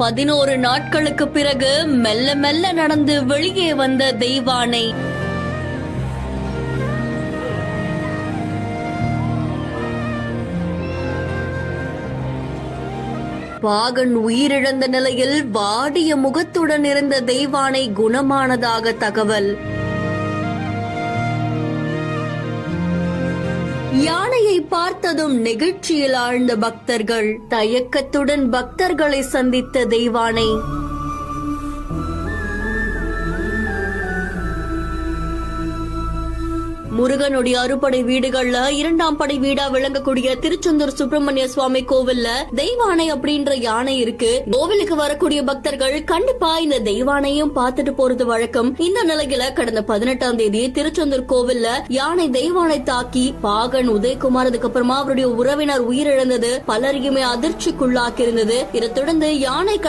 11 நாட்களுக்கு பிறகு மெல்ல மெல்ல நடந்து வெளியே வந்த தெய்வானை. பாகன் உயிரிழந்த நிலையில் வாடிய முகத்துடன் இருந்த தெய்வானை குணமானதாக தகவல். யானையை பார்த்ததும் நெகிழ்ச்சியில் ஆழ்ந்த பக்தர்கள். தயக்கத்துடன் பக்தர்களை சந்தித்த தெய்வானை. முருகனுடைய அறுபடை வீடுகள்ல 2ஆம் படை வீடா விளங்கக்கூடிய திருச்செந்தூர் சுப்பிரமணிய சுவாமி கோவில்ல தெய்வானை அப்படின்ற யானை இருக்கு. கோவிலுக்கு வரக்கூடிய பக்தர்கள் கண்டிப்பா இந்த தெய்வானையும் பார்த்துட்டு போறது வழக்கம். இந்த நிலையில கடந்த 18ஆம் தேதி திருச்செந்தூர் கோவில்ல யானை தெய்வானை தாக்கி பாகன் உதயகுமார், அதுக்கப்புறமா அவருடைய உறவினர் உயிரிழந்தது பலரையுமே அதிர்ச்சிக்குள்ளாக்கி இருந்தது. இதை தொடர்ந்து யானை